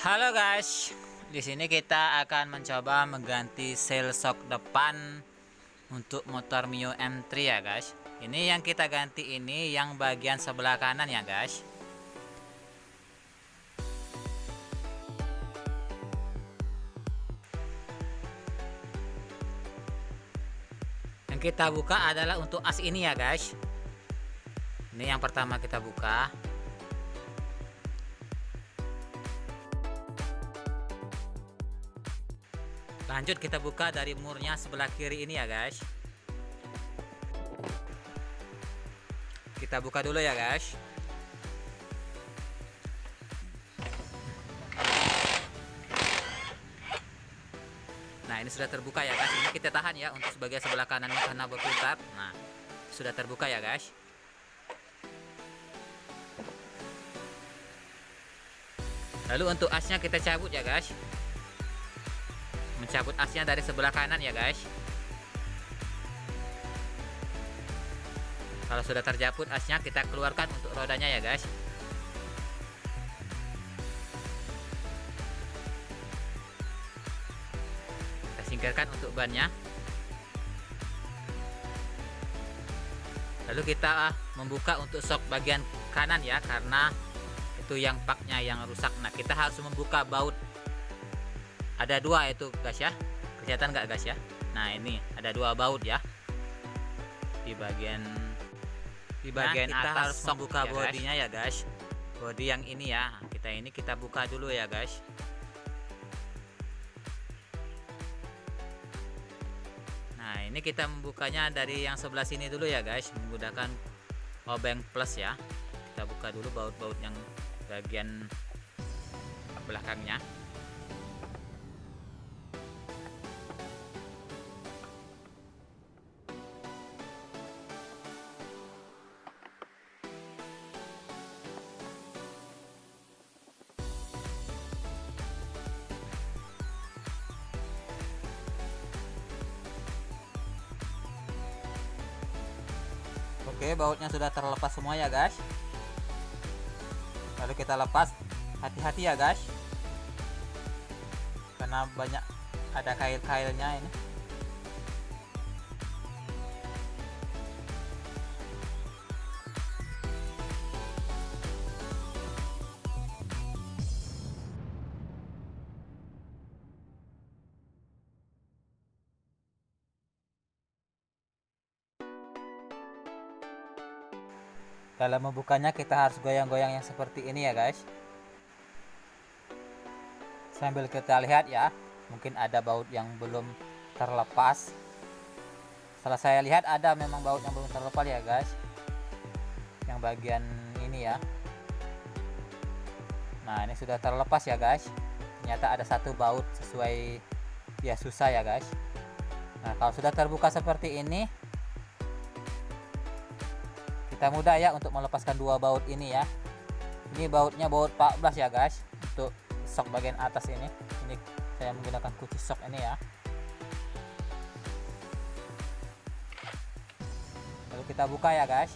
Halo guys, di sini kita akan mencoba mengganti sel shock depan untuk motor Mio M3 ya guys. Ini yang kita ganti ini yang bagian sebelah kanan ya guys. Yang kita buka adalah untuk as ini ya guys. Ini yang pertama kita buka. Lanjut kita buka dari murnya sebelah kiri ini ya guys. Kita buka dulu ya guys. Nah ini sudah terbuka ya guys. Ini kita tahan ya untuk sebagai sebelah kanannya karena berputar. Nah sudah terbuka ya guys. Lalu untuk asnya kita cabut ya guys. Mencabut asnya dari sebelah kanan ya guys. Kalau sudah terjaput asnya, kita keluarkan untuk rodanya ya guys. Kita singkirkan untuk bannya. Lalu kita membuka untuk shock bagian kanan ya, karena itu yang paknya yang rusak. Nah kita harus membuka baut. Ada dua itu guys ya, kelihatan nggak guys ya? Nah ini ada dua baut ya di bagian kita atas harus membuka ya bodinya ya guys. Bodi yang ini ya, kita buka dulu ya guys. Nah ini kita membukanya dari yang sebelah sini dulu ya guys, menggunakan obeng plus ya. Kita buka dulu baut-baut yang bagian belakangnya. Oke, bautnya sudah terlepas semua ya guys. Lalu kita lepas, hati-hati ya guys, karena banyak ada kail-kailnya ini. Dalam membukanya kita harus goyang-goyang yang seperti ini ya guys. Sambil kita lihat ya, mungkin ada baut yang belum terlepas. Setelah saya lihat ada memang baut yang belum terlepas ya guys, yang bagian ini ya. Nah ini sudah terlepas ya guys. Ternyata ada satu baut sesuai ya, susah ya guys. Nah kalau sudah terbuka seperti ini, kita mudah ya untuk melepaskan dua baut ini ya. Ini bautnya baut 14 ya guys, untuk shock bagian atas ini. Ini saya menggunakan kunci shock ini ya. Lalu kita buka ya guys.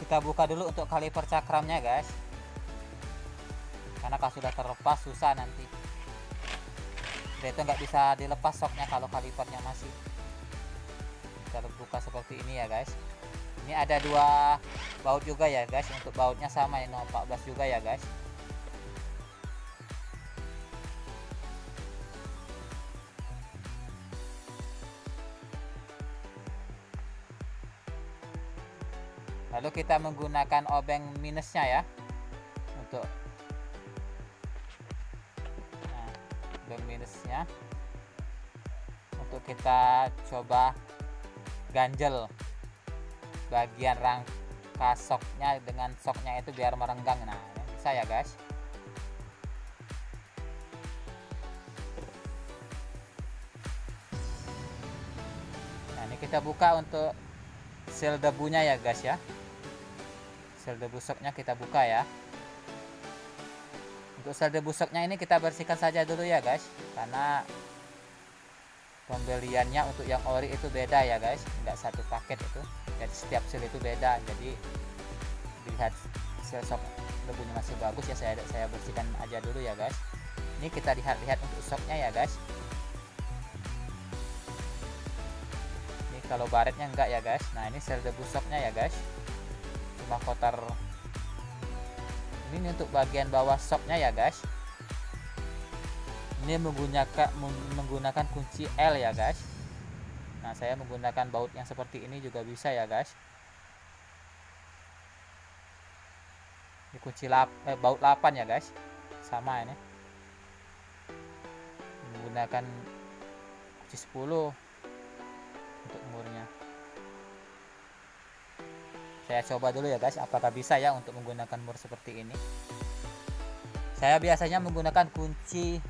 Kita buka dulu untuk kaliper cakramnya guys, karena kalau sudah terlepas susah nanti. Dia itu nggak bisa dilepas shocknya kalau kalipernya masih. Kita buka seperti ini ya guys. Ini ada dua baut juga ya guys, untuk bautnya sama ini 14 juga ya guys. Lalu kita menggunakan obeng minusnya ya, untuk obeng minusnya untuk kita coba ganjel bagian rangka shocknya dengan shocknya itu biar merenggang. Nah bisa ya guys. Nah ini kita buka untuk seal debunya ya guys ya. sel debu shocknya kita buka ya. Untuk sel debu shocknya ini kita bersihkan saja dulu ya guys, karena pembeliannya untuk yang ori itu beda ya guys, nggak satu paket itu, jadi setiap sel itu beda. Jadi dilihat sel shock debunya masih bagus ya, saya bersihkan aja dulu ya guys. Ini kita lihat untuk shocknya ya guys. Kalau baretnya enggak ya guys. Nah ini sel debu shocknya ya guys, cuma kotor. Ini untuk bagian bawah shocknya ya guys. Ini menggunakan kunci L ya guys. Nah saya menggunakan baut yang seperti ini juga bisa ya guys. Ini kunci baut 8 ya guys, sama ini. Menggunakan kunci 10 untuk murnya. Saya coba dulu ya guys, apakah bisa ya untuk menggunakan mur seperti ini. Saya biasanya menggunakan kunci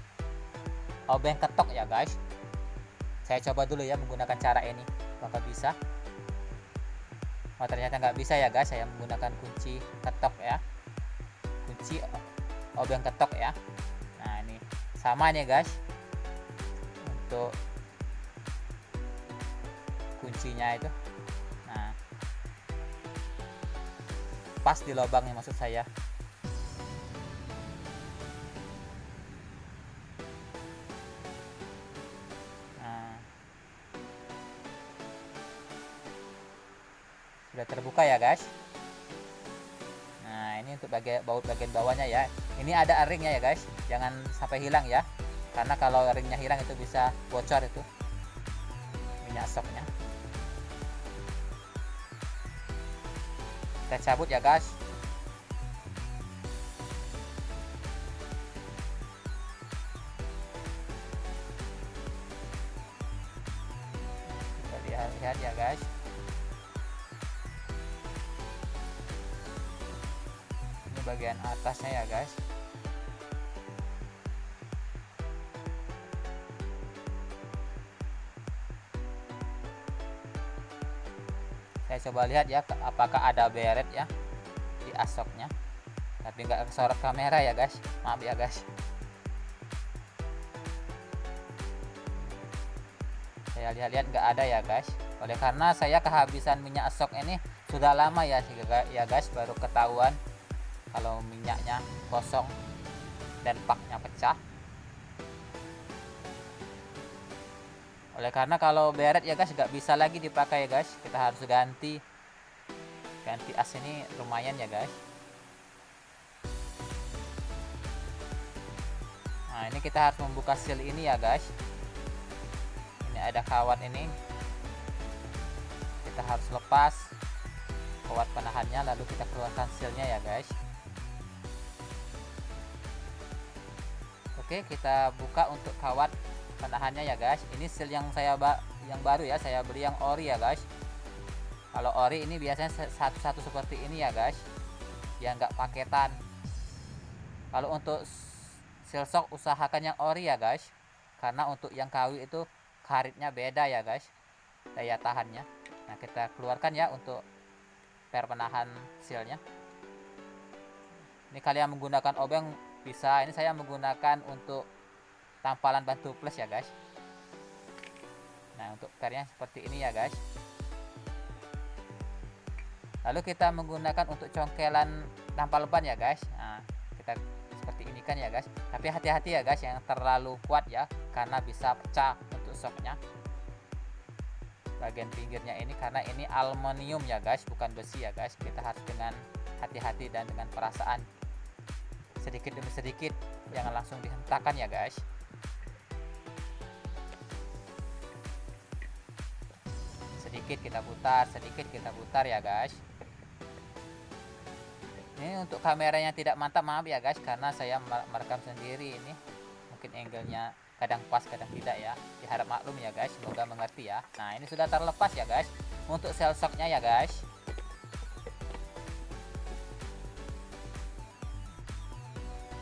obeng ketok ya guys. Saya coba dulu ya menggunakan cara ini, apakah bisa. Oh ternyata nggak bisa ya guys, saya menggunakan kunci ketok ya, kunci obeng ketok ya. Nah ini sama nih guys untuk kuncinya itu. Nah pas di lubangnya maksud saya. Nah sudah terbuka ya guys. Nah ini untuk baut bagian bawahnya ya. Ini ada ringnya ya guys, jangan sampai hilang ya, karena kalau ringnya hilang itu bisa bocor itu minyak shocknya. Kita cabut ya guys. Kita lihat ya guys. Ini bagian atasnya ya guys. Saya coba lihat ya apakah ada beret ya di asoknya, tapi nggak kesorot kamera ya guys, maaf ya guys. Saya lihat nggak ada ya guys, oleh karena saya kehabisan minyak asok ini sudah lama ya guys, baru ketahuan kalau minyaknya kosong dan paknya pecah. Oleh karena kalau beret ya guys nggak bisa lagi dipakai ya guys, kita harus ganti as ini lumayan ya guys. Nah ini kita harus membuka seal ini ya guys. Ini ada kawat ini, kita harus lepas kawat penahannya, lalu kita keluarkan sealnya ya guys. Oke, kita buka untuk kawat penahannya ya guys. Ini seal yang baru ya, saya beli yang ori ya guys. Kalau ori ini biasanya satu-satu seperti ini ya guys, dia nggak paketan. Kalau untuk seal shock usahakan yang ori ya guys, karena untuk yang KW itu karetnya beda ya guys, daya tahannya. Nah kita keluarkan ya untuk per penahan sealnya. Ini kalian menggunakan obeng bisa, ini saya menggunakan untuk tampalan bantu plus ya guys. Nah untuk pernya seperti ini ya guys. Lalu kita menggunakan untuk congkelan tampal ban ya guys. Nah kita seperti ini kan ya guys, tapi hati-hati ya guys, yang terlalu kuat ya, karena bisa pecah untuk shocknya bagian pinggirnya ini, karena ini aluminium ya guys, bukan besi ya guys. Kita harus dengan hati-hati dan dengan perasaan, sedikit demi sedikit, jangan langsung dihentakkan ya guys. Sedikit kita putar ya guys. Ini untuk kameranya tidak mantap, maaf ya guys, karena saya merekam sendiri ini, mungkin angle-nya kadang pas kadang tidak ya, diharap maklum ya guys, semoga mengerti ya. Nah ini sudah terlepas ya guys untuk seal shocknya ya guys.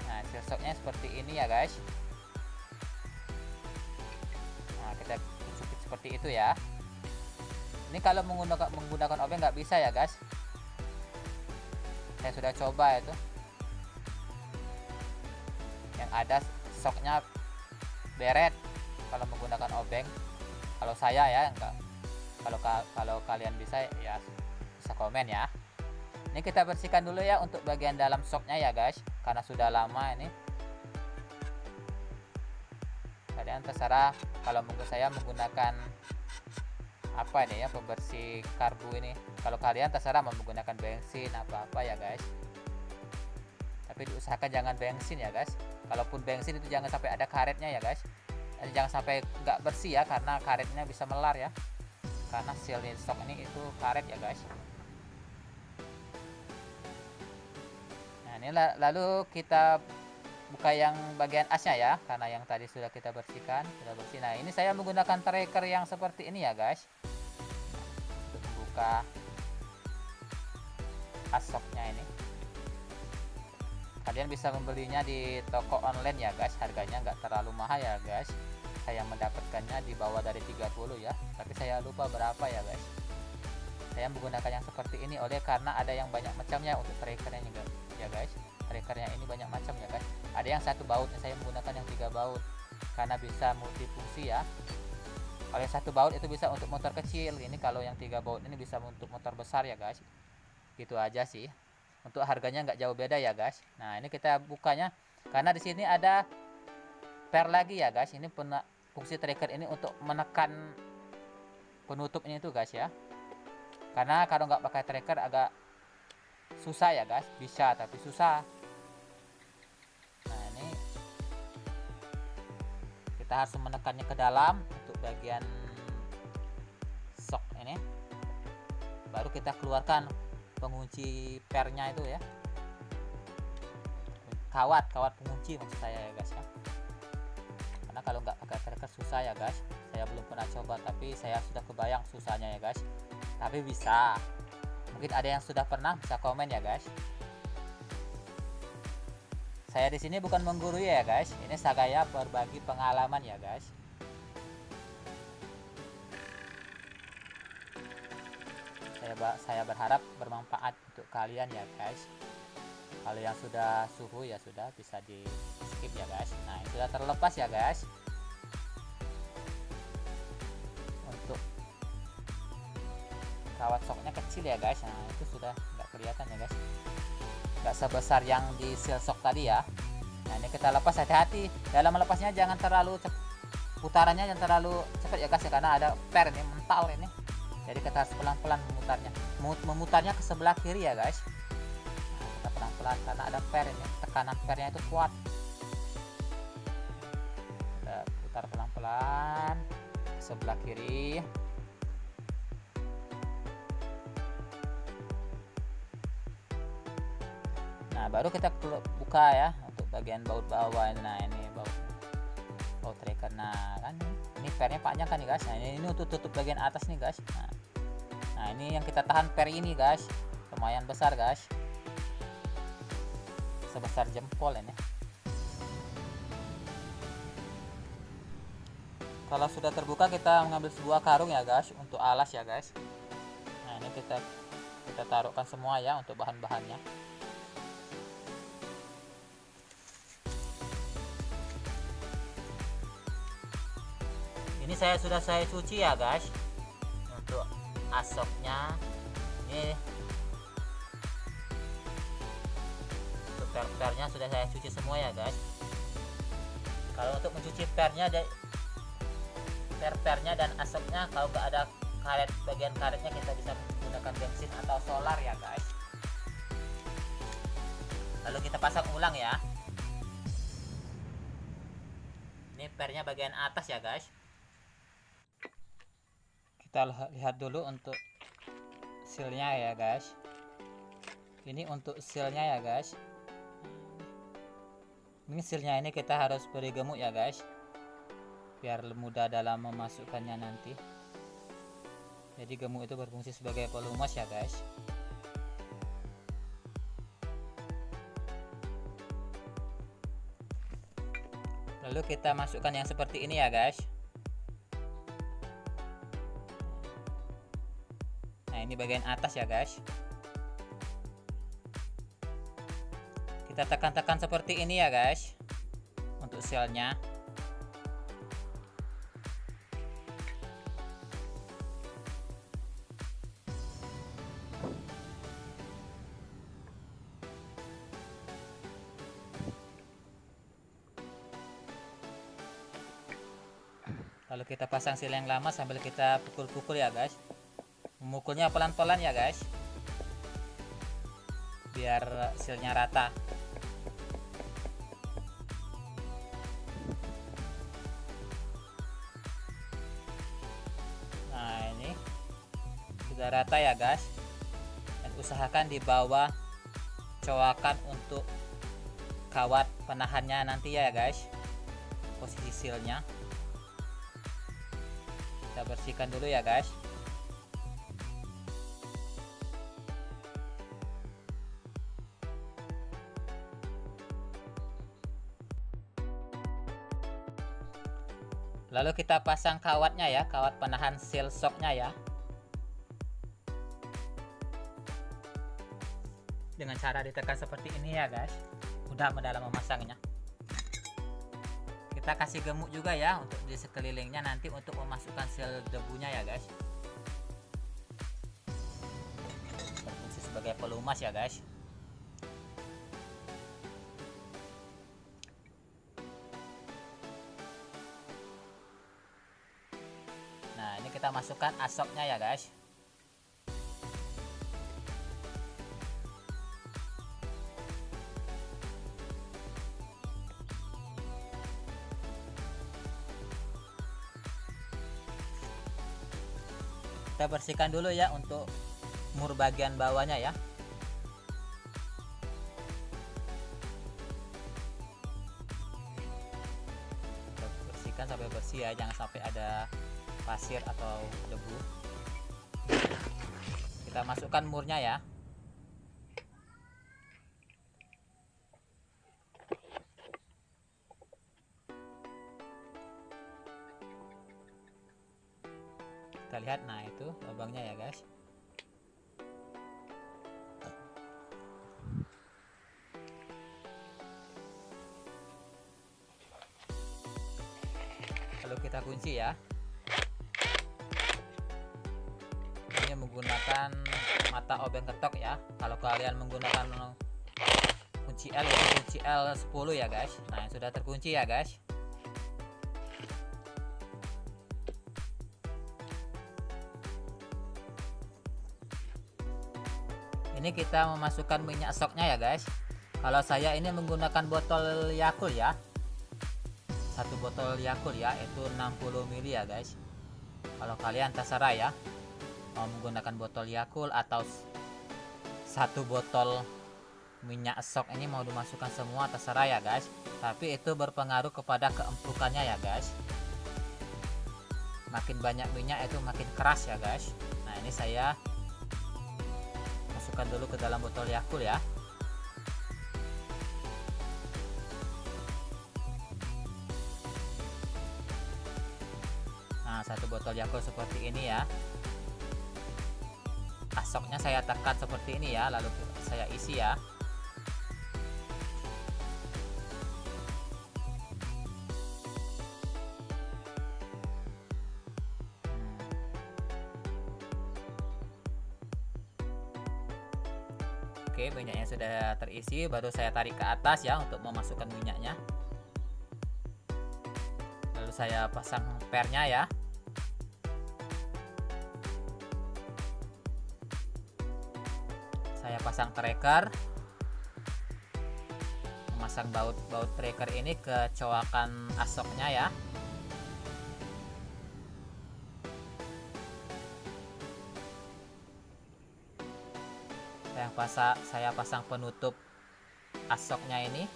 Nah seal shocknya seperti ini ya guys. Nah kita cucuk seperti itu ya. Ini kalau menggunakan obeng nggak bisa ya guys, Saya sudah coba itu, yang ada shocknya beret kalau menggunakan obeng. Kalau saya ya enggak. Kalau kalian bisa ya bisa komen ya. Ini kita bersihkan dulu ya untuk bagian dalam shocknya ya guys, karena sudah lama ini. Kalian terserah, kalau saya menggunakan apa ini ya, pembersih karbu ini. Kalau kalian terserah mau menggunakan bensin apa ya guys, tapi diusahakan jangan bensin ya guys. Kalaupun bensin itu jangan sampai ada karetnya ya guys, jangan sampai nggak bersih ya, karena karetnya bisa melar ya, karena seal shock ini itu karet ya guys. Nah ini lalu kita buka yang bagian asnya ya, karena yang tadi sudah kita bersihkan, sudah bersih. Nah ini saya menggunakan tracker yang seperti ini ya guys, untuk membuka as shocknya ini. Kalian bisa membelinya di toko online ya guys, harganya nggak terlalu mahal ya guys. Saya mendapatkannya di bawah dari 30 ya, tapi saya lupa berapa ya guys. Saya menggunakan yang seperti ini karena ada yang banyak macamnya untuk trackernya ya guys. Trackernya ini banyak macam ya guys. Ada yang satu baut, saya menggunakan yang 3 baut karena bisa multifungsi ya. Kalau yang satu baut itu bisa untuk motor kecil, ini kalau yang 3 baut ini bisa untuk motor besar ya guys. Gitu aja sih. Untuk harganya nggak jauh beda ya guys. Nah ini kita bukanya, karena di sini ada per lagi ya guys. Ini fungsi tracker ini untuk menekan penutup ini tuh guys ya. Karena kalau nggak pakai tracker agak susah ya guys, bisa tapi susah. Nah ini kita harus menekannya ke dalam untuk bagian shock ini, baru kita keluarkan pengunci pernya itu ya, kawat pengunci maksud saya ya guys ya. Karena kalau nggak pakai tracker susah ya guys. Saya belum pernah coba, tapi saya sudah kebayang susahnya ya guys, tapi bisa. Mungkin ada yang sudah pernah, bisa komen ya guys. Saya di sini bukan menggurui ya guys, ini saya berbagi pengalaman ya guys. Saya berharap bermanfaat untuk kalian ya guys. Kalau yang sudah suhu ya sudah bisa di skip ya guys. Nah ini sudah terlepas ya guys. Untuk kawat shocknya kecil ya guys. Nah itu sudah nggak kelihatan ya guys, nggak sebesar yang di seal shock tadi ya. Nah ini kita lepas, hati-hati dalam melepasnya, jangan terlalu putarannya jangan terlalu cepat ya guys ya, karena ada per ini mental ini, jadi kita harus pelan-pelan memutarnya ke sebelah kiri ya guys. Nah, kita pelan-pelan karena ada per ini, tekanan pernya itu kuat. Kita putar pelan-pelan ke sebelah kiri. Nah baru kita buka ya untuk bagian baut bawah ini. Nah ini baut tracker. Nah kan ini pernya panjang kan nih guys. Nah ini untuk tutup bagian atas nih guys. Nah ini yang kita tahan per ini guys, lumayan besar guys, sebesar jempol ini. Kalau sudah terbuka kita mengambil sebuah karung ya guys untuk alas ya guys. Nah ini kita taruhkan semua ya untuk bahan-bahannya. Ini sudah saya cuci ya guys. Untuk asoknya ini, untuk pernya sudah saya cuci semua ya guys. Kalau untuk mencuci pernya dan asoknya, kalau nggak ada karet, bagian karetnya kita bisa menggunakan bensin atau solar ya guys. Lalu kita pasang ulang ya. Ini pernya bagian atas ya guys. Kita lihat dulu untuk sealnya ya guys. Ini untuk sealnya ya guys. Ini sealnya ini kita harus beri gemuk ya guys, biar mudah dalam memasukkannya nanti. Jadi gemuk itu berfungsi sebagai pelumas ya guys. Lalu kita masukkan yang seperti ini ya guys. Nah ini bagian atas ya guys. Kita tekan-tekan seperti ini ya guys untuk sealnya. Lalu kita pasang seal yang lama sambil kita pukul-pukul ya guys. Memukulnya pelan-pelan ya guys, biar sealnya rata. Nah ini sudah rata ya guys. Dan usahakan di bawah cowakan untuk kawat penahannya nanti ya guys, posisi sealnya. Kita bersihkan dulu ya guys. Lalu kita pasang kawatnya ya, kawat penahan seal shocknya ya, dengan cara ditekan seperti ini ya guys. Mudah dalam memasangnya. Kita kasih gemuk juga ya untuk di sekelilingnya nanti untuk memasukkan seal debunya ya guys. Berfungsi sebagai pelumas ya guys. Nah ini kita masukkan asoknya ya guys. Kita bersihkan dulu ya untuk mur bagian bawahnya ya. Kita bersihkan sampai bersih ya, jangan sampai ada pasir atau debu. Kita masukkan murnya ya. Kita lihat, nah itu lubangnya ya guys. Lalu kita kunci ya. Ini menggunakan mata obeng ketok ya. Kalau kalian menggunakan kunci L ya, kunci L10 ya guys. Nah yang sudah terkunci ya guys. Ini kita memasukkan minyak shocknya ya guys. Kalau saya ini menggunakan botol Yakult ya, satu botol Yakult ya, itu 60 ml ya guys. Kalau kalian terserah ya, mau menggunakan botol Yakult atau satu botol minyak shock ini mau dimasukkan semua, terserah ya guys. Tapi itu berpengaruh kepada keempukannya ya guys. Makin banyak minyak itu makin keras ya guys. Nah ini saya masukkan dulu ke dalam botol Yakult ya. Nah satu botol Yakult seperti ini ya. Asoknya saya tekan seperti ini ya, lalu saya isi ya. Oke, minyaknya sudah terisi, baru saya tarik ke atas ya untuk memasukkan minyaknya. Lalu saya pasang pernya ya. Saya pasang tracker. Memasang baut tracker ini ke cowakan asoknya ya. Saya pasang penutup asoknya ini.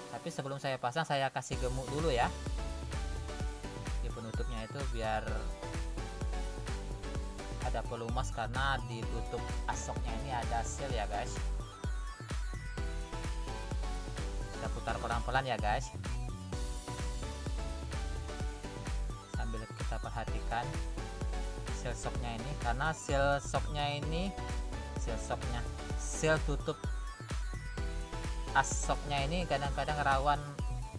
Tapi sebelum saya pasang, saya kasih gemuk dulu ya di penutupnya itu biar ada pelumas, karena di tutup asoknya ini ada seal ya guys. Kita putar pelan-pelan ya guys, sambil kita perhatikan seal shocknya ini, karena seal shocknya ini seal tutup as soknya ini kadang-kadang rawan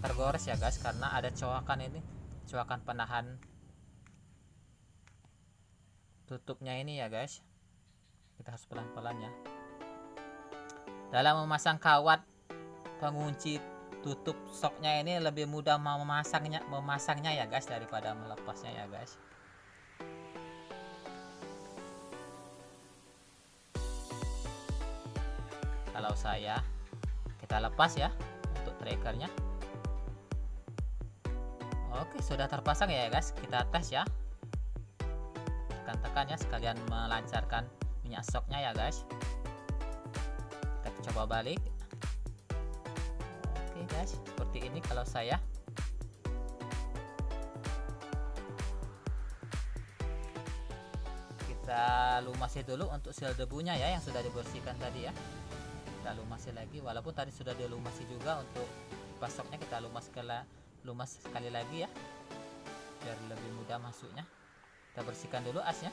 tergores ya guys, karena ada coakan ini, coakan penahan tutupnya ini ya guys. Kita harus pelan-pelan ya. Dalam memasang kawat pengunci tutup soknya ini lebih mudah memasangnya ya guys daripada melepasnya ya guys. Kalau kita lepas ya untuk trackernya. Oke, sudah terpasang ya guys. Kita tes ya. Tekan-tekan ya sekalian melancarkan minyak soknya ya guys. Kita coba balik. Oke guys, seperti ini kalau saya. Kita lumasi dulu untuk sel debunya ya yang sudah dibersihkan tadi ya. Kita lumasi lagi, walaupun tadi sudah dilumasi juga. Untuk pasoknya kita lumas sekali lagi ya, biar lebih mudah masuknya. Kita bersihkan dulu asnya.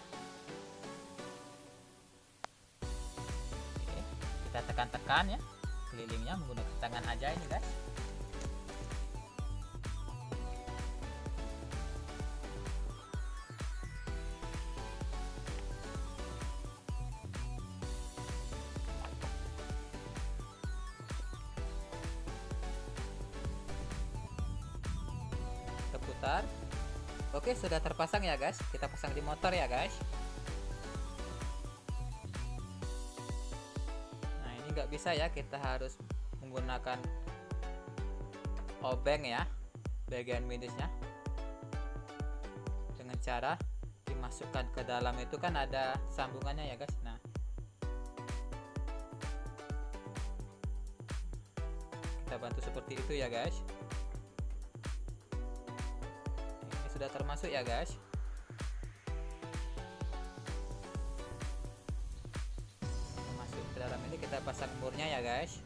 Oke, kita tekan-tekan ya kelilingnya menggunakan tangan aja ini guys. Putar. Oke, sudah terpasang ya guys. Kita pasang di motor ya guys. Nah, ini nggak bisa ya, kita harus menggunakan obeng ya bagian minusnya, dengan cara dimasukkan ke dalam. Itu kan ada sambungannya ya guys. Nah, kita bantu seperti itu ya guys. Sudah termasuk ya guys. Masuk ke dalam ini, kita pasang murnya ya guys.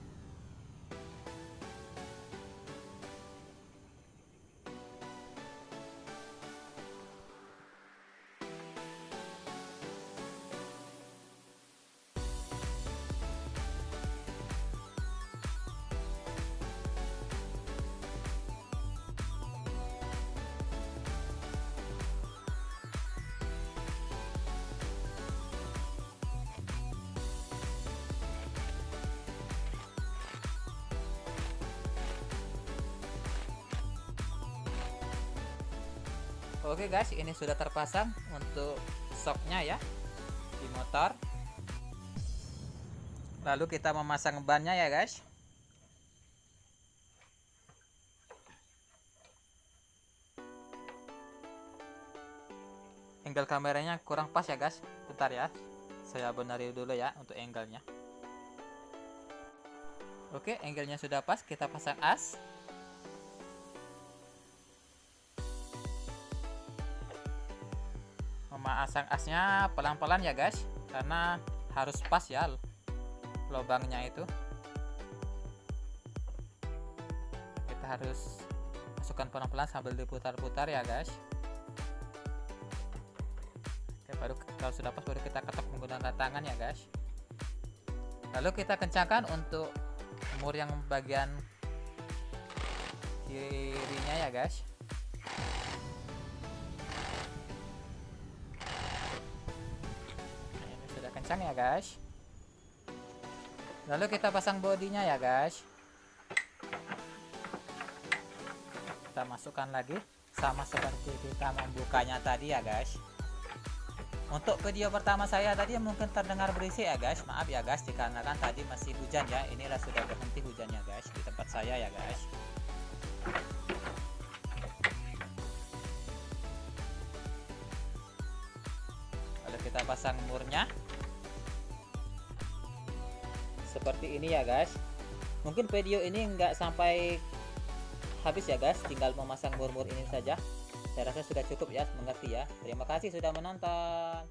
Oke guys, ini sudah terpasang untuk shocknya ya di motor. Lalu kita memasang bannya ya guys. Angle kameranya kurang pas ya guys. Bentar ya, saya benerin dulu ya untuk angle-nya. Oke, angle-nya sudah pas, kita pasang as. Memasang asnya pelan-pelan ya guys, karena harus pas ya lubangnya itu. Kita harus masukkan pelan-pelan sambil diputar-putar ya guys. Oke, baru kalau sudah pas baru kita ketok menggunakan tangan ya guys. Lalu kita kencangkan untuk mur yang bagian kirinya ya guys. Kencang ya guys. Lalu kita pasang bodinya ya guys. Kita masukkan lagi sama seperti kita membukanya tadi ya guys. Untuk video pertama saya tadi mungkin terdengar berisik ya guys. Maaf ya guys, dikarenakan tadi masih hujan ya. Inilah sudah berhenti hujannya guys di tempat saya ya guys. Lalu kita pasang murnya seperti ini ya guys. Mungkin video ini nggak sampai habis ya guys, tinggal memasang mur-mur ini saja. Saya rasa sudah cukup ya, mengerti ya. Terima kasih sudah menonton.